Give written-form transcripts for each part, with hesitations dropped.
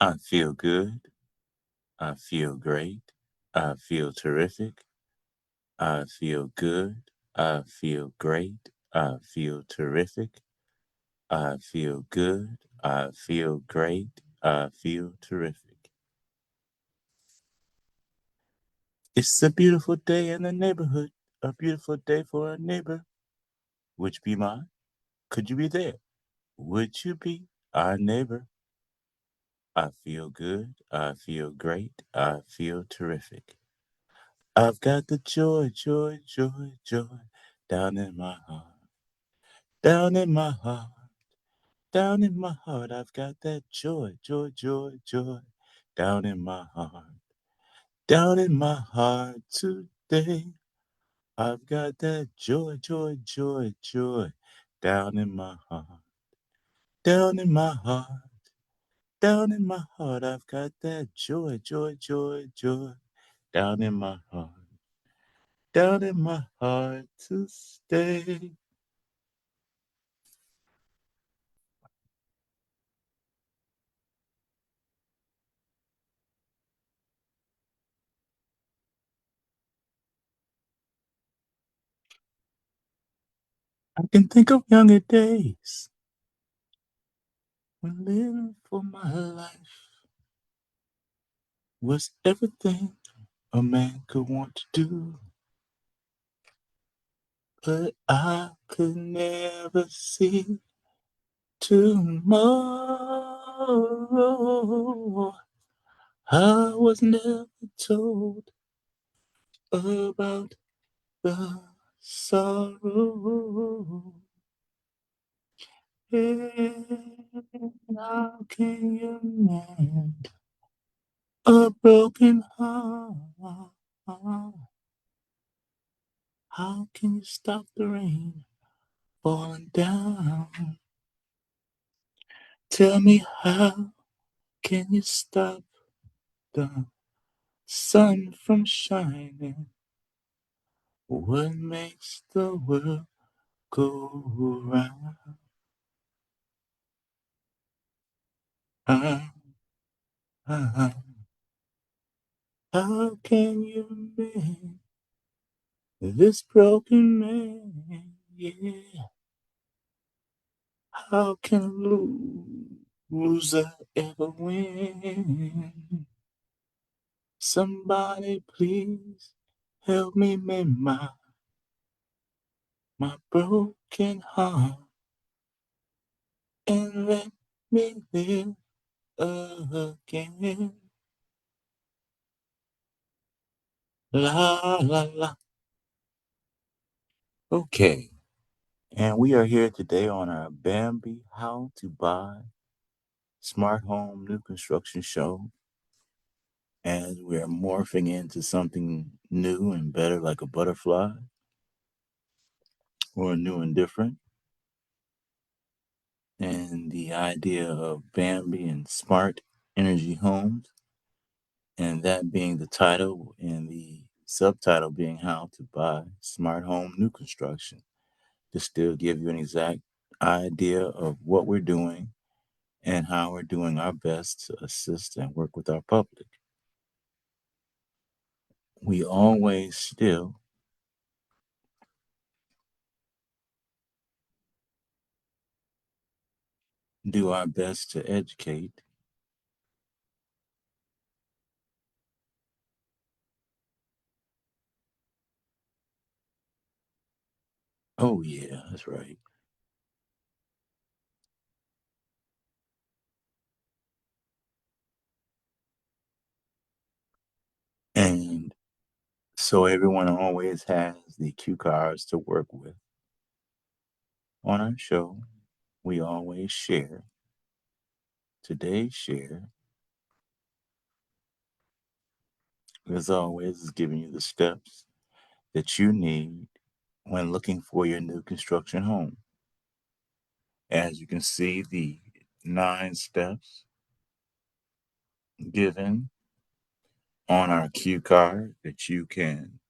I feel good. I feel great. I feel terrific. I feel good. I feel great. I feel terrific. I feel good. I feel great. I feel terrific. It's a beautiful day in the neighborhood. A beautiful day for a neighbor. Would you be mine? Could you be there? Would you be our neighbor? I feel good. I feel great. I feel terrific. I've got the joy, joy, joy, joy down in my heart. Down in my heart. Down in my heart. I've got that joy, joy, joy, joy down in my heart. Down in my heart today. I've got that joy, joy, joy, joy down in my heart. Down in my heart. Down in my heart. I've got that joy, joy, joy, joy down in my heart. Down in my heart to stay. I can think of younger days when living for my life was everything a man could want to do. But I could never see tomorrow. I was never told about the sorrow. And how can you mend a broken heart? How can you stop the rain falling down? Tell me, how can you stop the sun from shining? What makes the world go round? Ah, ah, ah. How can you mend this broken man? Yeah. How can a loser ever win? Somebody please help me mend my broken heart and let me live again. La la la. Okay, and we are here today on our BAM.Bee How to Buy Smart Home New Construction show, as we're morphing into something new and better, like a butterfly, or new and different. And the idea of BAM.Bee and smart energy homes, and that being the title, and the subtitle being How to Buy Smart Home New Construction, to still give you an exact idea of what we're doing and how we're doing our best to assist and work with our public. We always still do our best to educate. Oh, yeah, that's right. And so everyone always has the cue cards to work with. On our show, we always share. Today's share, as always, is giving you the steps that you need when looking for your new construction home. As you can see, the 9 steps given on our cue card that you can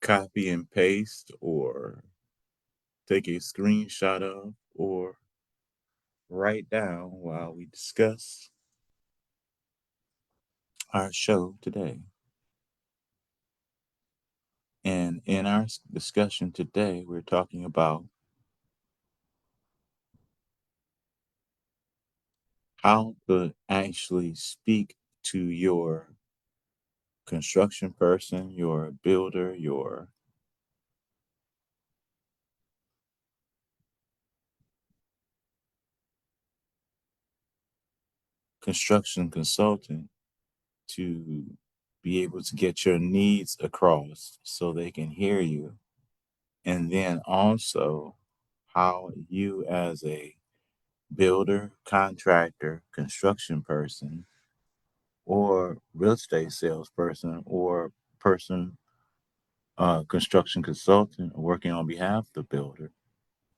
copy and paste, or take a screenshot of, or write down while we discuss. our show today. And in our discussion today, we're talking about how to actually speak to your construction person, your builder, your construction consultant to be able to get your needs across so they can hear you. And then also how you, as a builder, contractor, construction person, or real estate salesperson, or person, construction consultant working on behalf of the builder,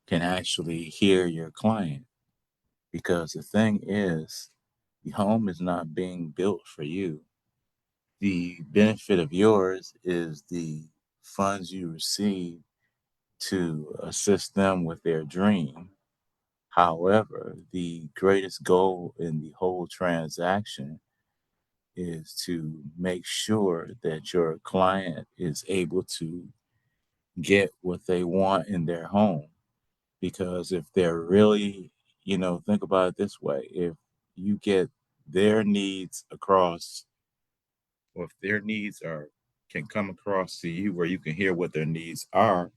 can actually hear your client. Because the thing is, the home is not being built for you. The benefit of yours is the funds you receive to assist them with their dream. However, the greatest goal in the whole transaction is to make sure that your client is able to get what they want in their home. Because if they're really, think about it this way: if you get their needs across, or if their needs can come across to you where you can hear what their needs are,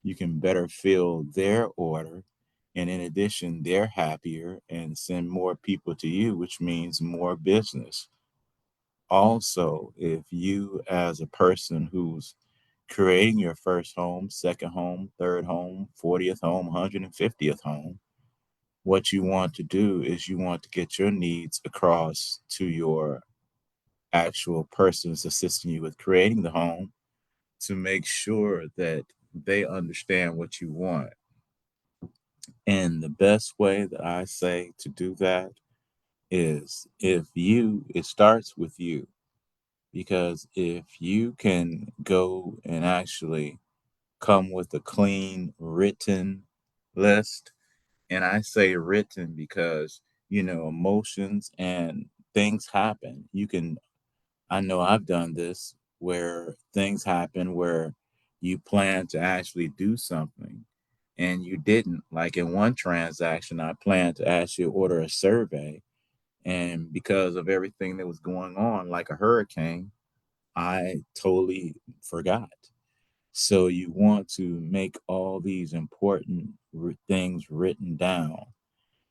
you can better fill their order. And in addition, they're happier and send more people to you, which means more business. Also, if you, as a person who's creating your first home, second home, third home, 40th home, 150th home, what you want to do is you want to get your needs across to your actual persons assisting you with creating the home, to make sure that they understand what you want. And the best way that I say to do that is, it starts with you. Because if you can go and actually come with a clean written list, and I say written because, emotions and things happen. I know I've done this, where things happen where you plan to actually do something and you didn't. Like in one transaction, I planned to actually order a survey. And because of everything that was going on, like a hurricane, I totally forgot. So you want to make all these important things written down.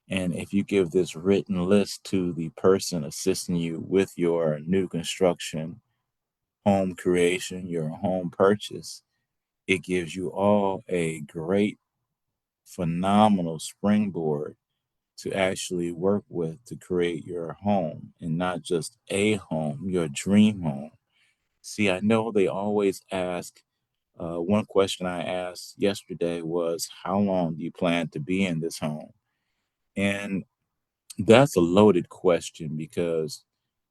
And if you give this written list to the person assisting you with your new construction, home creation, your home purchase, it gives you all a great, phenomenal springboard to actually work with to create your home, and not just a home, your dream home. See, I know they always ask, one question I asked yesterday was, how long do you plan to be in this home? And that's a loaded question, because,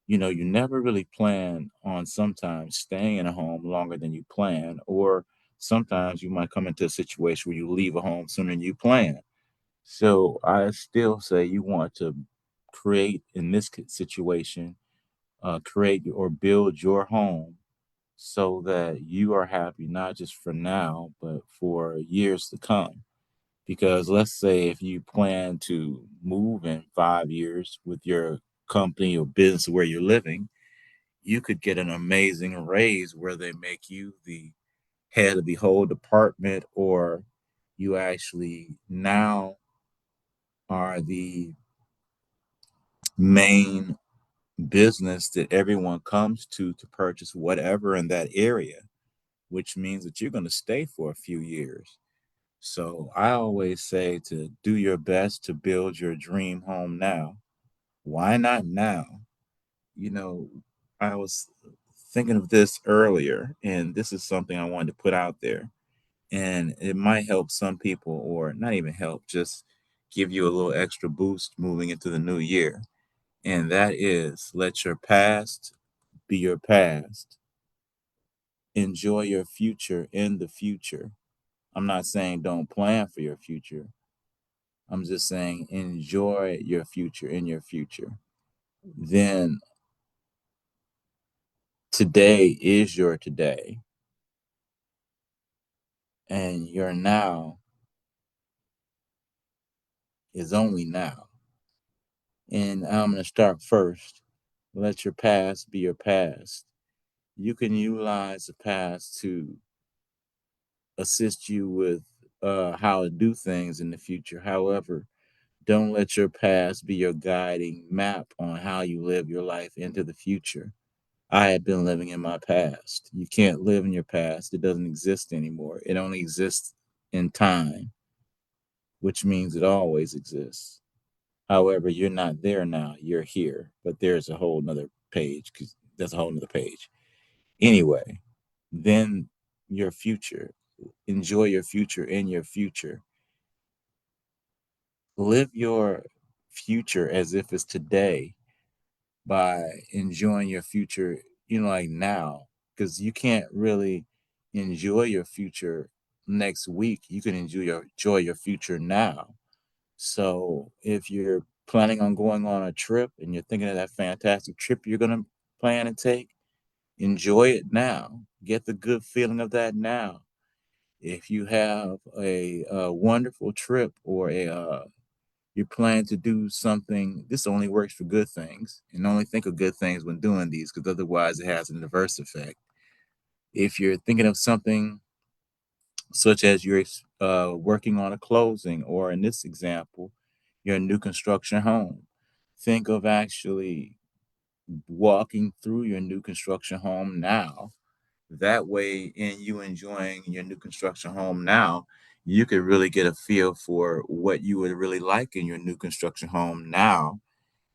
you never really plan on sometimes staying in a home longer than you plan, or sometimes you might come into a situation where you leave a home sooner than you plan. So I still say you want to create, in this situation, create or build your home so that you are happy, not just for now, but for years to come. Because let's say if you plan to move in 5 years with your company or business where you're living, you could get an amazing raise where they make you the head of the whole department, or you actually now are the main business that everyone comes to purchase whatever in that area, which means that you're going to stay for a few years. So I always say to do your best to build your dream home now. Why not now? You know, I was thinking of this earlier, and this is something I wanted to put out there. And it might help some people, or not even help, just give you a little extra boost moving into the new year. And that is, let your past be your past. Enjoy your future in the future. I'm not saying don't plan for your future. I'm just saying enjoy your future in your future. Then Today is your today, and your now is only now. And I'm going to start first. Let your past be your past. You can utilize the past to assist you with how to do things in the future. However, don't let your past be your guiding map on how you live your life into the future. I have been living in my past. You can't live in your past. It doesn't exist anymore. It only exists in time, which means it always exists. However, you're not there now. You're here. But there's a whole nother page because that's a whole nother page. Anyway, then your future. Enjoy your future in your future. Live your future as if it's today by enjoying your future, like now, because you can't really enjoy your future next week. You can enjoy your future now. So if you're planning on going on a trip and you're thinking of that fantastic trip you're going to plan and take, enjoy it now. Get the good feeling of that now. If you have a wonderful trip or you plan to do something, this only works for good things, and only think of good things when doing these, because otherwise it has an adverse effect. If you're thinking of something such as you're working on a closing, or in this example, your new construction home, think of actually walking through your new construction home now. That way, in you enjoying your new construction home now, you could really get a feel for what you would really like in your new construction home now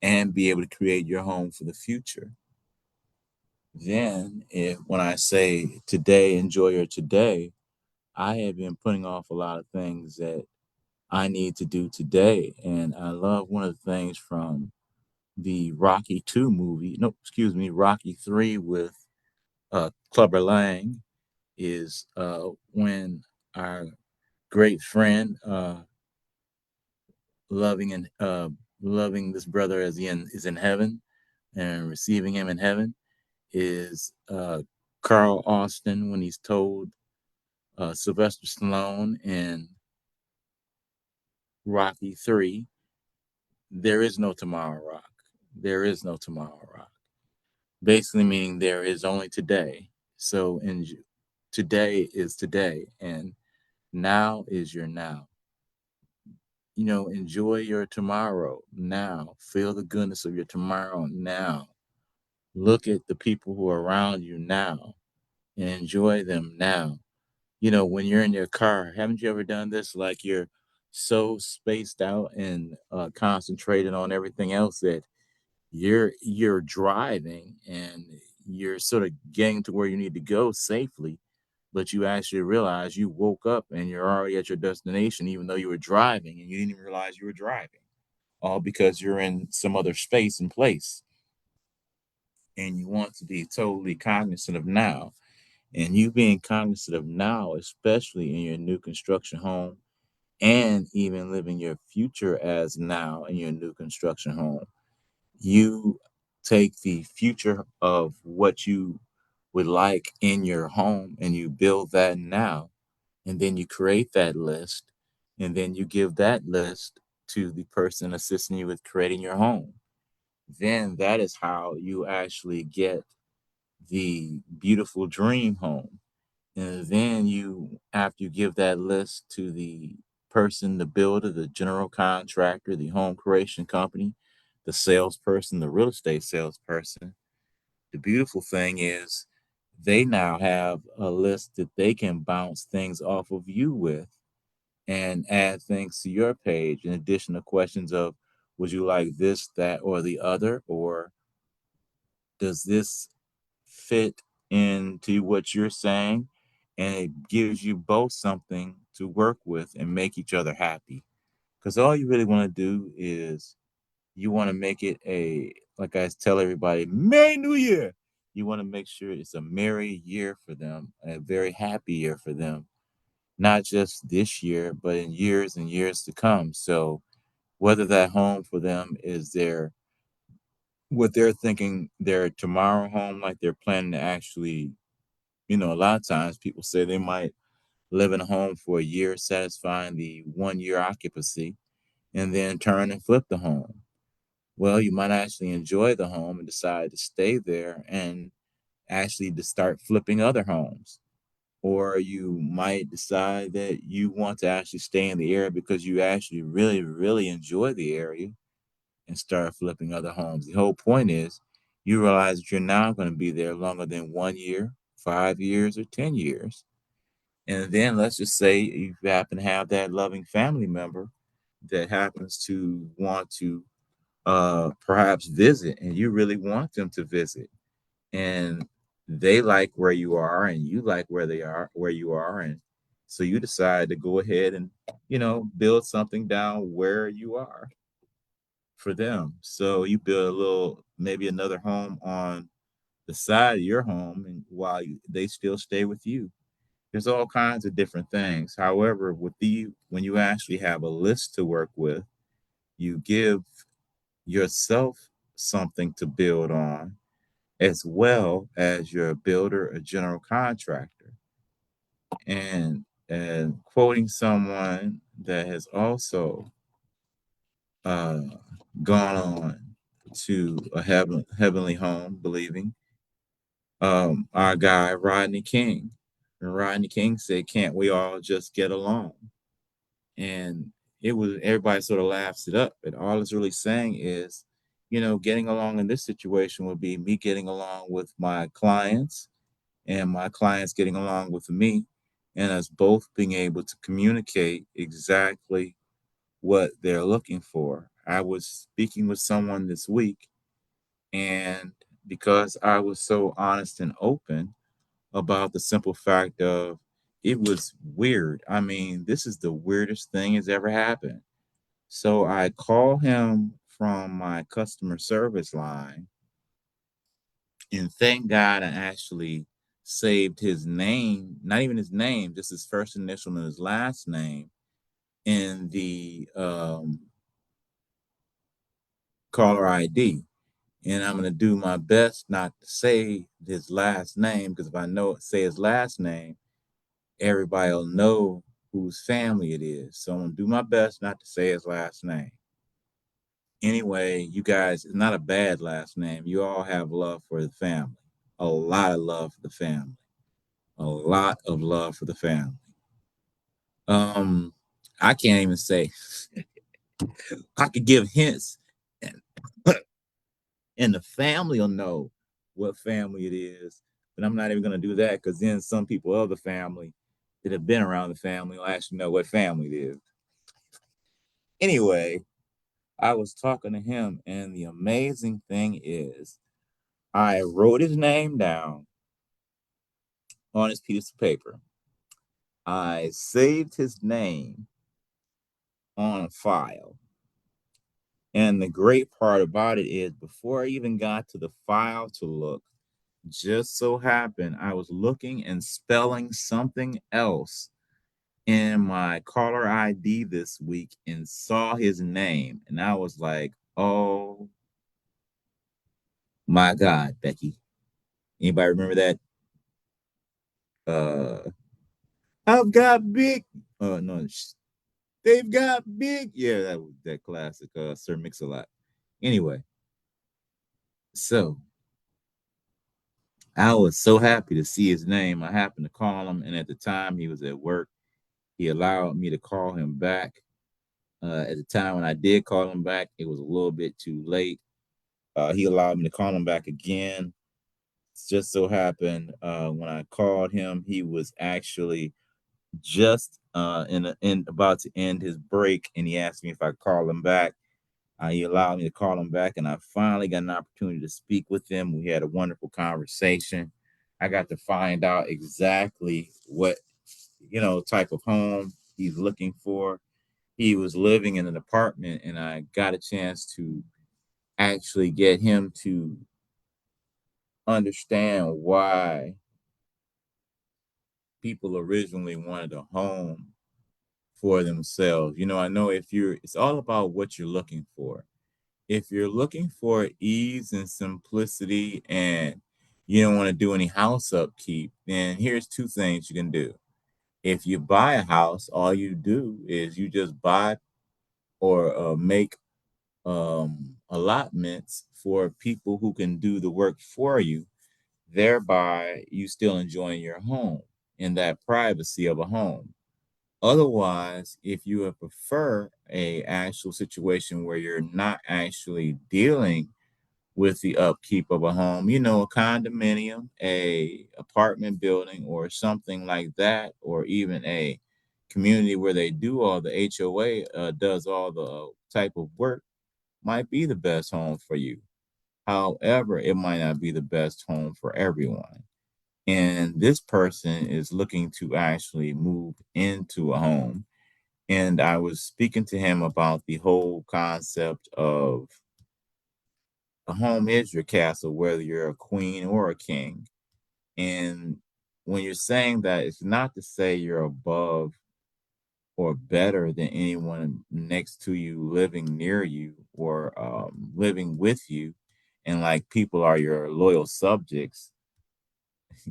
and be able to create your home for the future. Then, when I say today, enjoy your today, I have been putting off a lot of things that I need to do today. And I love one of the things from the Rocky 2 movie, no, excuse me, Rocky 3 with Clubber Lang, is when our great friend, loving and loving this brother as is in heaven and receiving him in heaven, is Carl Austin when he's told Sylvester Stallone in Rocky 3, there is no tomorrow, Rock. There is no tomorrow, Rock. Basically meaning there is only today. So today is today, and now is your now. Enjoy your tomorrow now. Feel the goodness of your tomorrow now. Look at the people who are around you now and enjoy them now. When you're in your car, haven't you ever done this? Like you're so spaced out and concentrated on everything else that you're driving and you're sort of getting to where you need to go safely, but you actually realize you woke up and you're already at your destination, even though you were driving and you didn't even realize you were driving, all because you're in some other space and place, and you want to be totally cognizant of now. And you being cognizant of now, especially in your new construction home, and even living your future as now in your new construction home, you take the future of what you would like in your home and you build that now. And then you create that list. And then you give that list to the person assisting you with creating your home. Then that is how you actually get the beautiful dream home. And then after you give that list to the person, the builder, the general contractor, the home creation company, the salesperson, the real estate salesperson, the beautiful thing is they now have a list that they can bounce things off of you with and add things to your page in addition to questions of, would you like this, that, or the other? Or does this fit into what you're saying? And it gives you both something to work with and make each other happy. Because all you really want to do is you want to make it like I tell everybody, Merry New Year. You want to make sure it's a merry year for them, a very happy year for them, not just this year, but in years and years to come. So whether that home for them is their what they're thinking their tomorrow home, like they're planning to actually, a lot of times people say they might live in a home for a year, satisfying the 1 year occupancy, and then turn and flip the home. Well, you might actually enjoy the home and decide to stay there and actually to start flipping other homes. Or you might decide that you want to actually stay in the area because you actually really, really enjoy the area and start flipping other homes. The whole point is you realize that you're not going to be there longer than 1 year, 5 years, or 10 years. And then let's just say you happen to have that loving family member that happens to want to perhaps visit, and you really want them to visit, and they like where you are and you like where you are, and so you decide to go ahead and build something down where you are for them. So you build a little, maybe another home on the side of your home, and while they still stay with you. There's all kinds of different things. However, when you actually have a list to work with, you give yourself something to build on, as well as your builder, a general contractor. And quoting someone that has also uh, gone on to a heavenly home, believing, our guy Rodney King. And Rodney King said, "Can't we all just get along?" And it was, everybody sort of laughs it up, but all it's really saying is, getting along in this situation would be me getting along with my clients and my clients getting along with me, and us both being able to communicate exactly what they're looking for. I was speaking with someone this week, and because I was so honest and open about the simple fact of, it was weird. I mean, this is the weirdest thing that's ever happened. So I call him from my customer service line, and thank God I actually saved his name, not even his name, just his first initial and his last name in the caller ID. And I'm going to do my best not to say his last name, because if I say his last name, everybody will know whose family it is. So I'm going to do my best not to say his last name. Anyway, you guys, it's not a bad last name. You all have love for the family. A lot of love for the family. A lot of love for the family. Um, I can't even say. I could give hints, and, and the family will know what family it is. But I'm not even going to do that, because then some people of the family that have been around the family will actually know what family it is. Anyway, I was talking to him, and the amazing thing is, I wrote his name down on his piece of paper. I saved his name on a file. And the great part about it is, before I even got to the file to look, just so happened I was looking and spelling something else in my caller ID this week and saw his name. And I was like, oh my God, Becky. Anybody remember that? I've got big. No, they've got big. Yeah, that was that classic Sir Mix-a-Lot. Anyway, so I was so happy to see his name. I happened to call him, and at the time he was at work. He allowed me to call him back. At the time when I did call him back, it was a little bit too late. He allowed me to call him back again. It just so happened when I called him, he was actually just in about to end his break, and he asked me if I could call him back. He allowed me to call him back, and I finally got an opportunity to speak with him. We had a wonderful conversation. I got to find out exactly what type of home he's looking for. He was living in an apartment, and I got a chance to actually get him to understand why people originally wanted a home for themselves. I know it's all about what you're looking for. If you're looking for ease and simplicity and you don't want to do any house upkeep, then here's two things you can do. If you buy a house, all you do is you just buy or make allotments for people who can do the work for you, thereby you still enjoying your home in that privacy of a home. Otherwise, if you would prefer a actual situation where you're not actually dealing with the upkeep of a home, a condominium, a apartment building, or something like that, or even a community where they do all the HOA does all the type of work, might be the best home for you. However, it might not be the best home for everyone. And this person is looking to actually move into a home. And I was speaking to him about the whole concept of a home is your castle, whether you're a queen or a king. And when you're saying that, it's not to say you're above or better than anyone next to you, living near you, or living with you, and like people are your loyal subjects.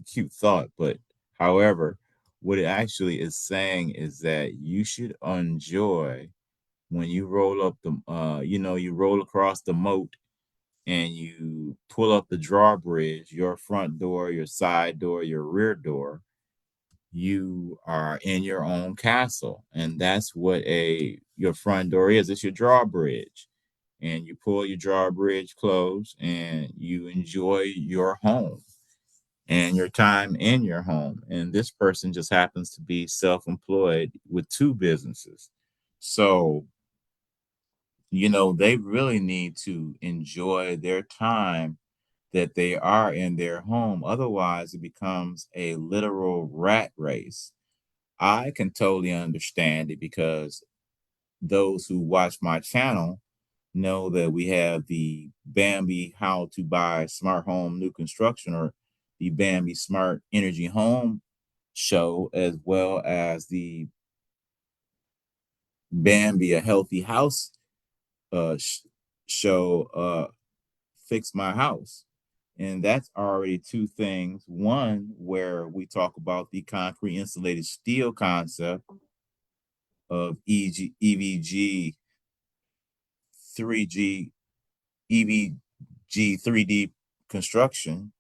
Cute thought, but however, what it actually is saying is that you should enjoy when you roll up the, you roll across the moat and you pull up the drawbridge, your front door, your side door, your rear door, you are in your own castle. And that's what your front door is. It's your drawbridge. And you pull your drawbridge closed and you enjoy your home and your time in your home. And this person just happens to be self-employed with two businesses. So, they really need to enjoy their time that they are in their home. Otherwise, it becomes a literal rat race. I can totally understand it because those who watch my channel know that we have the BAM.Bee How to Buy Smart Home New Construction, or the BAM.Bee Smart Energy Home show, as well as the BAM.Bee A Healthy House show, Fix My House. And that's already two things. One, where we talk about the concrete insulated steel concept of EVG 3G, EVG 3D construction,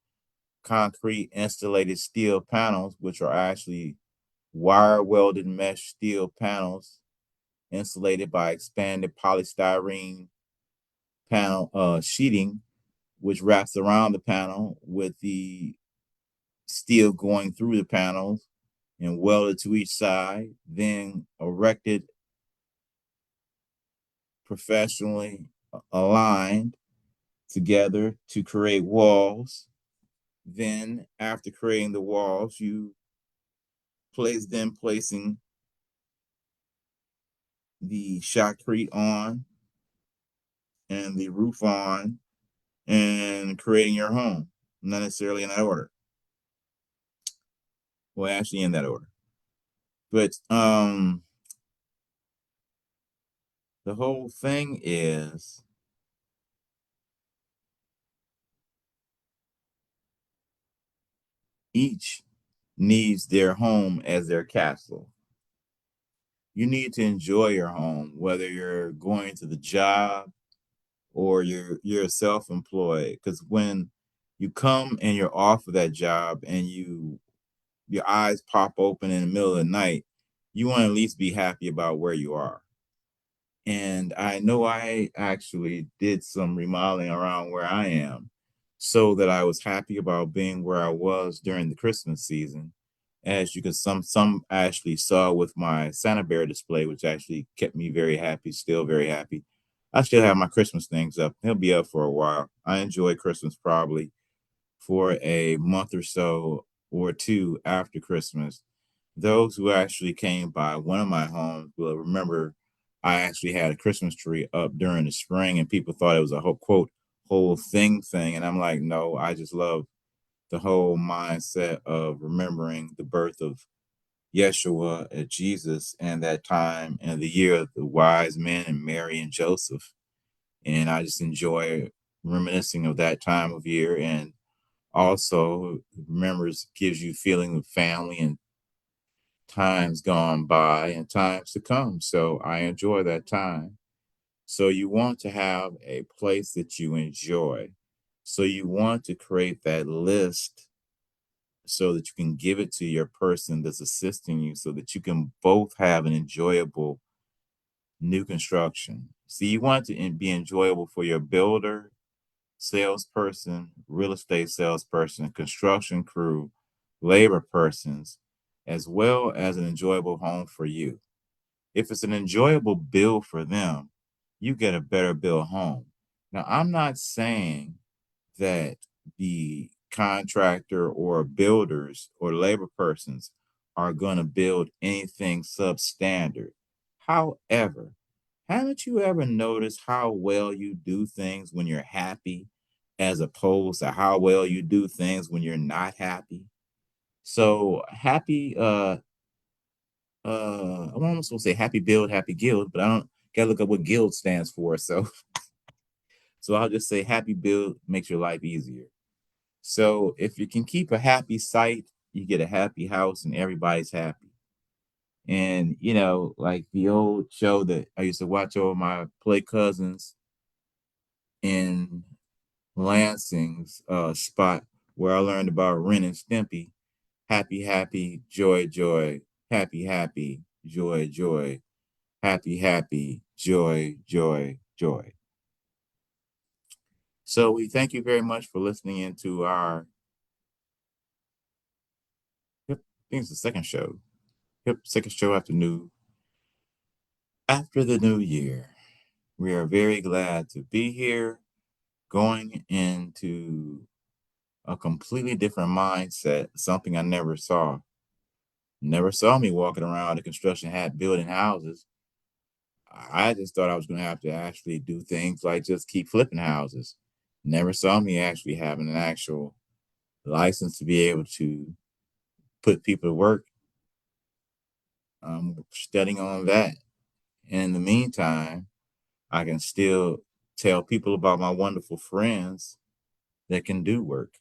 concrete insulated steel panels, which are actually wire welded mesh steel panels insulated by expanded polystyrene panel sheeting, which wraps around the panel with the steel going through the panels and welded to each side, then erected professionally aligned together to create walls. Then, after creating the walls, you placing the shotcrete on and the roof on and creating your home. Not necessarily in that order. Well, actually in that order. But the whole thing is each needs their home as their castle. You need to enjoy your home, whether you're going to the job or you're self-employed. Because when you come and you're off of that job and your eyes pop open in the middle of the night, you want to at least be happy about where you are. And I know I actually did some remodeling around where I am so that I was happy about being where I was during the Christmas season. As you can some actually saw with my Santa Bear display, which actually kept me very happy, still very happy. I still have my Christmas things up. They'll be up for a while. I enjoy Christmas probably for a month or so or two after Christmas. Those who actually came by one of my homes will remember I actually had a Christmas tree up during the spring, and people thought it was a whole quote whole thing. And I'm like, no, I just love the whole mindset of remembering the birth of Yeshua, Jesus, and that time and the year of the wise men and Mary and Joseph. And I just enjoy reminiscing of that time of year. And also remembers gives you feeling of family and times gone by and times to come. So I enjoy that time. So you want to have a place that you enjoy. So you want to create that list so that you can give it to your person that's assisting you so that you can both have an enjoyable new construction. See, you want it to be enjoyable for your builder, salesperson, real estate salesperson, construction crew, labor persons, as well as an enjoyable home for you. If it's an enjoyable build for them, you get a better built home. Now, I'm not saying that the contractor or builders or labor persons are going to build anything substandard. However, haven't you ever noticed how well you do things when you're happy as opposed to how well you do things when you're not happy? So happy I'm almost gonna say happy build, happy guild, but I don't gotta look up what guild stands for. So I'll just say happy build makes your life easier. So if you can keep a happy site, you get a happy house and everybody's happy. And like the old show that I used to watch over my play cousins in Lansing's spot where I learned about Ren and Stimpy. Happy, happy, joy, joy, happy, happy, joy, joy, happy, happy, joy, joy, joy. So we thank you very much for listening into our, yep, I think it's the second show. Yep, second show after the new year. We are very glad to be here, going into a completely different mindset, something I never saw. Never saw me walking around a construction hat building houses. I just thought I was going to have to actually do things like just keep flipping houses. Never saw me actually having an actual license to be able to put people to work. I'm studying on that. And in the meantime, I can still tell people about my wonderful friends that can do work.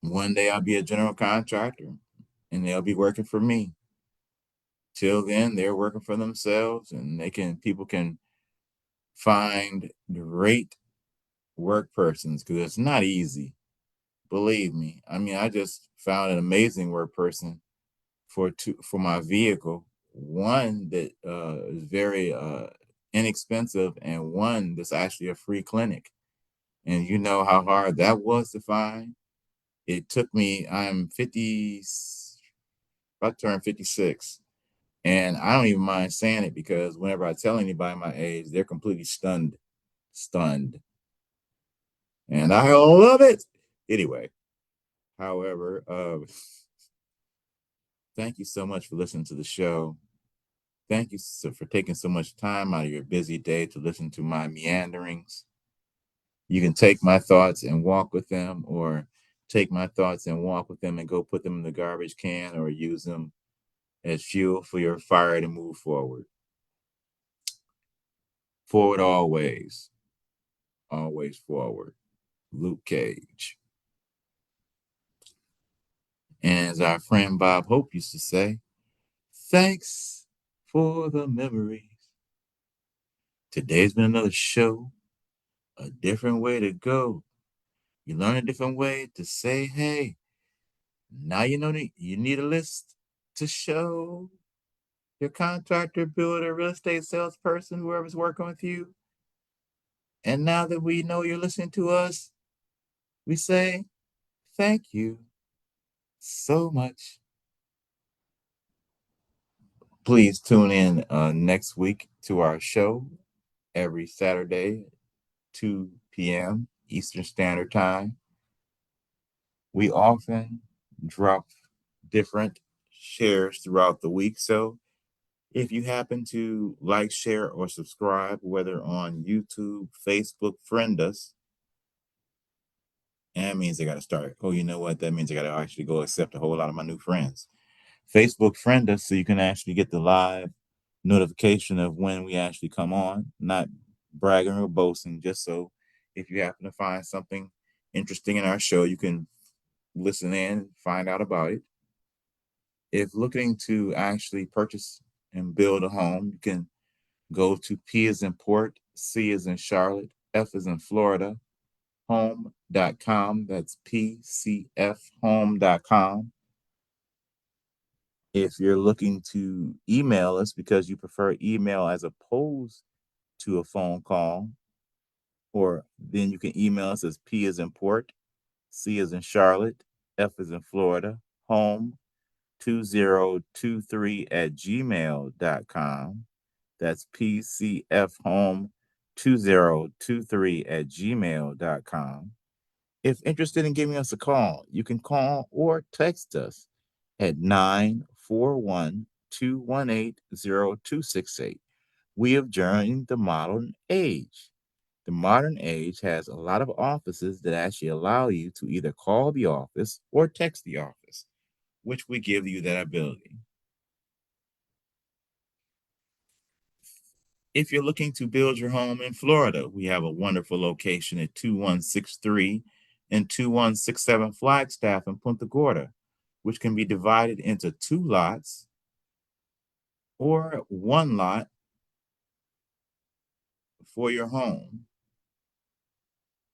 One day I'll be a general contractor and they'll be working for me. Till then, they're working for themselves and people can find great work persons because it's not easy. Believe me. I mean, I just found an amazing work person for my vehicle. One that is very inexpensive, and one that's actually a free clinic. And you know how hard that was to find. It took me. I'm 50, about to turn 56, and I don't even mind saying it because whenever I tell anybody my age, they're completely stunned, and I love it. Anyway, however, thank you so much for listening to the show. Thank you for taking so much time out of your busy day to listen to my meanderings. You can take my thoughts and walk with them, or take my thoughts and walk with them and go put them in the garbage can, or use them as fuel for your fire to move forward. Forward always, always forward. Luke Cage. And as our friend Bob Hope used to say, thanks for the memories. Today's been another show, a different way to go. You learn a different way to say, hey, now you know you need a list to show your contractor, builder, real estate salesperson, whoever's working with you. And now that we know you're listening to us, we say thank you so much. Please tune in next week to our show every Saturday, 2 p.m. Eastern Standard Time. We often drop different shares throughout the week. So if you happen to like, share, or subscribe, whether on YouTube, Facebook, friend us, and that means they got to start. Oh, you know what? That means I got to actually go accept a whole lot of my new friends. Facebook, friend us so you can actually get the live notification of when we actually come on, not bragging or boasting, just so if you happen to find something interesting in our show, you can listen in and find out about it. If looking to actually purchase and build a home, you can go to P as in Port, C as in Charlotte, F as in Florida, home.com. That's PCFhome.com. If you're looking to email us because you prefer email as opposed to a phone call, or then you can email us as P as in Port, C as in Charlotte, F as in Florida, home 2023 at gmail.com. That's PCFhome2023 at gmail.com. If interested in giving us a call, you can call or text us at 941-218-0268. We have joined the modern age. The modern age has a lot of offices that actually allow you to either call the office or text the office, which we give you that ability. If you're looking to build your home in Florida, we have a wonderful location at 2163 and 2167 Flagstaff in Punta Gorda, which can be divided into 2 lots or 1 lot for your home.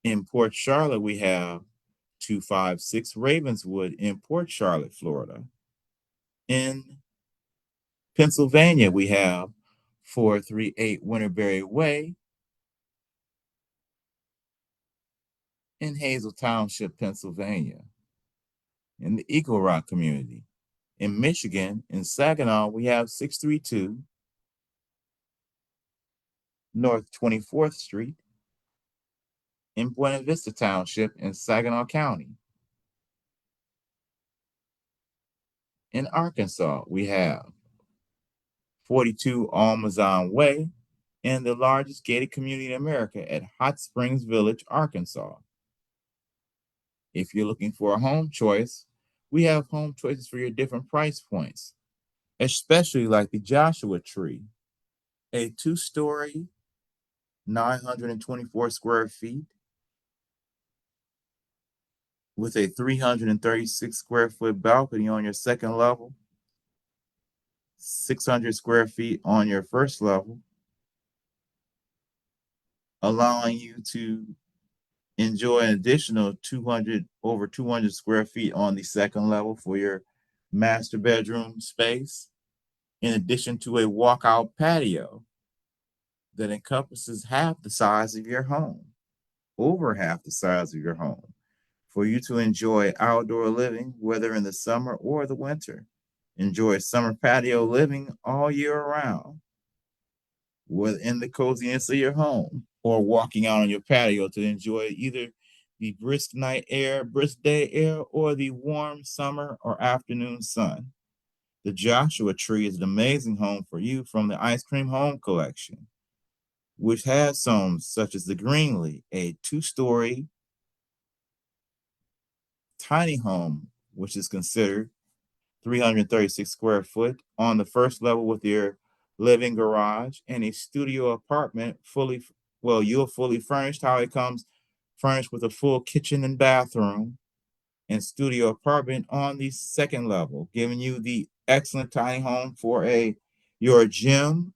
In Port Charlotte, we have 256 Ravenswood in Port Charlotte, Florida. In Pennsylvania, we have 438 Winterberry Way in Hazel Township, Pennsylvania, in the Eagle Rock community. In Michigan, in Saginaw, we have 632 North 24th Street in Buena Vista Township in Saginaw County. In Arkansas, we have 42 Almazan Way and the largest gated community in America at Hot Springs Village, Arkansas. If you're looking for a home choice, we have home choices for your different price points, especially like the Joshua Tree, a 2-story, 924 square feet with a 336 square foot balcony on your second level, 600 square feet on your first level, allowing you to enjoy an additional 200 square feet on the second level for your master bedroom space, in addition to a walkout patio that encompasses half the size of your home, over half the size of your home, for you to enjoy outdoor living, whether in the summer or the winter. Enjoy summer patio living all year round, whether in the coziness of your home or walking out on your patio to enjoy either the brisk night air, brisk day air, or the warm summer or afternoon sun. The Joshua Tree is an amazing home for you from the Ice Cream Home Collection, which has homes such as the Greenlee, a 2-story tiny home, which is considered 336 square foot on the first level with your living garage and a studio apartment you're fully furnished, how it comes furnished with a full kitchen and bathroom and studio apartment on the second level, giving you the excellent tiny home for your gym,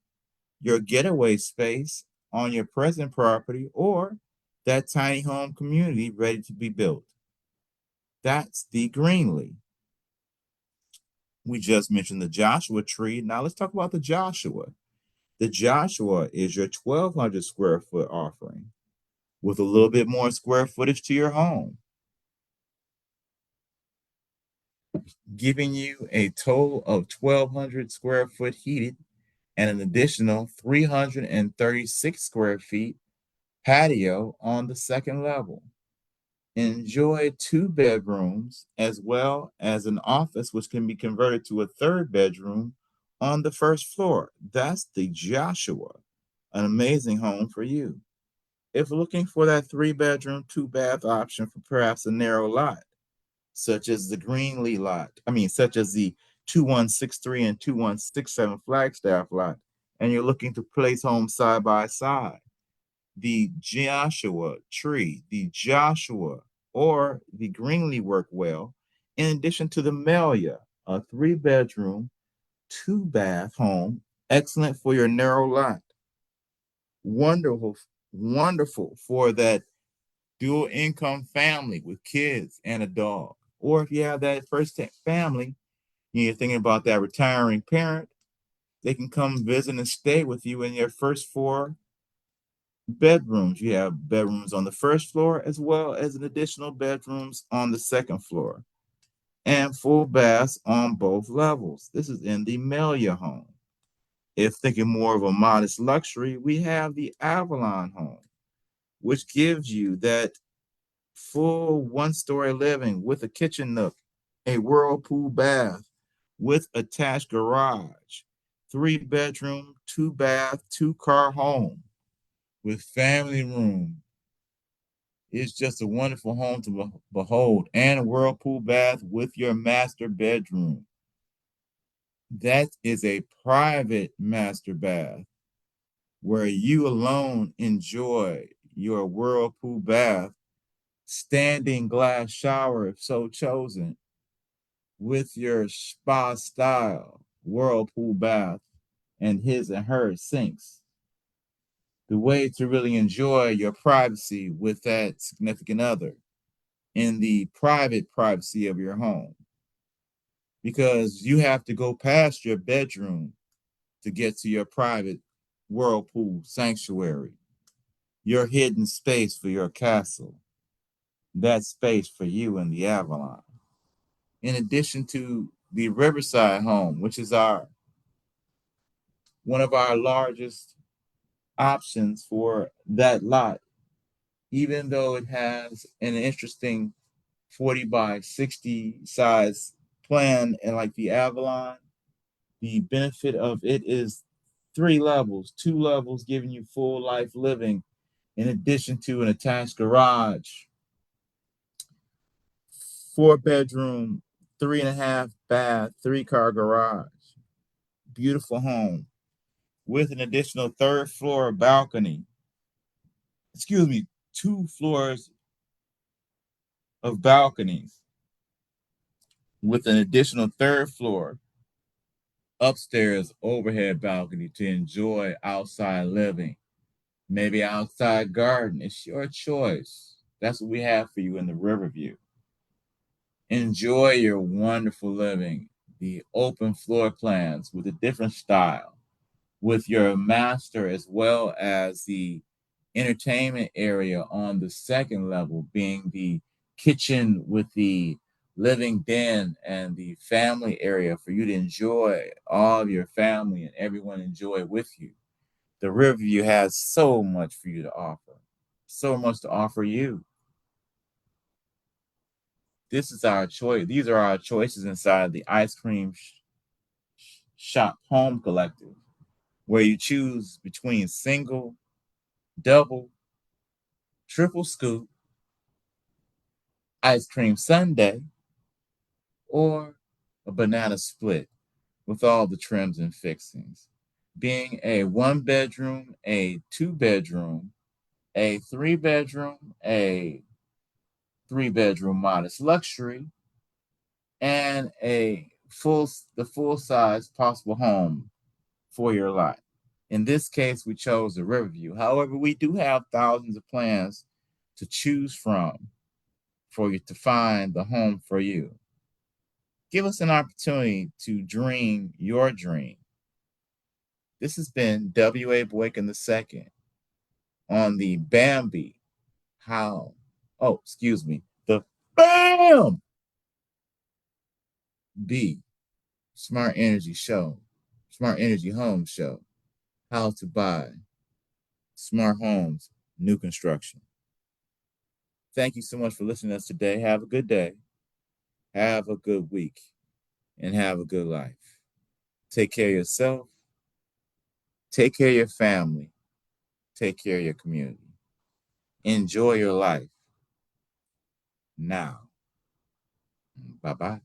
your getaway space on your present property, or that tiny home community ready to be built. That's the Greenlee. We just mentioned the Joshua Tree. Now let's talk about the Joshua. The Joshua is your 1,200 square foot offering with a little bit more square footage to your home, giving you a total of 1,200 square foot heated and an additional 336 square feet patio on the second level. Enjoy 2 bedrooms as well as an office, which can be converted to a 3rd bedroom on the first floor. That's the Joshua, an amazing home for you. If looking for that 3-bedroom, 2-bath option for perhaps a narrow lot, such as the such as the 2163 and 2167 Flagstaff lot, and you're looking to place homes side by side, the Joshua tree, the Joshua, or the Greenlee work well, in addition to the Melia, a 3-bedroom, 2-bath home, excellent for your narrow lot. Wonderful, wonderful for that dual income family with kids and a dog. Or if you have that first family, you're thinking about that retiring parent, they can come visit and stay with you in your first 4 bedrooms. You have bedrooms on the first floor as well as an additional bedrooms on the second floor and full baths on both levels. This is in the Melia home. If thinking more of a modest luxury, we have the Avalon home, which gives you that full 1-story living with a kitchen nook, a whirlpool bath with attached garage, 3-bedroom, 2-bath, 2-car home with family room. It's just a wonderful home to behold, and a whirlpool bath with your master bedroom. That is a private master bath where you alone enjoy your whirlpool bath, standing glass shower if so chosen, with your spa style whirlpool bath and his and her sinks. The way to really enjoy your privacy with that significant other in the private privacy of your home, because you have to go past your bedroom to get to your private whirlpool sanctuary, your hidden space for your castle, that space for you in the Avalon. In addition to the Riverside home, which is one of our largest options for that lot, even though it has an interesting 40 by 60 size plan and like the Avalon, the benefit of it is 3 levels, 2 levels giving you full life living, in addition to an attached garage, 4-bedroom, 3.5-bath, 3-car garage. Beautiful home with an additional 3rd floor balcony. 2 floors of balconies with an additional 3rd floor upstairs overhead balcony to enjoy outside living, maybe outside garden. It's your choice. That's what we have for you in the Riverview. Enjoy your wonderful living, the open floor plans with a different style, with your master as well as the entertainment area on the 2nd level being the kitchen with the living den and the family area for you to enjoy all of your family and everyone enjoy with you. The Riverview has so much for you to offer, so much to offer you. This is our choice. These are our choices inside the Ice Cream Shop Home Collective, where you choose between single, double, triple scoop, ice cream sundae, or a banana split with all the trims and fixings. Being a 1-bedroom, a 2-bedroom, a 3-bedroom, a 3-bedroom modest luxury, and the full size possible home for your lot. In this case, we chose the Riverview. However, we do have thousands of plans to choose from for you to find the home for you. Give us an opportunity to dream your dream. This has been W.A. Boykin II on the BAM.Bee. The BAM.Bee Smart Energy Show, Smart Energy Home Show. How to buy smart homes, new construction. Thank you so much for listening to us today. Have a good day. Have a good week. And have a good life. Take care of yourself. Take care of your family. Take care of your community. Enjoy your life now. Bye-bye.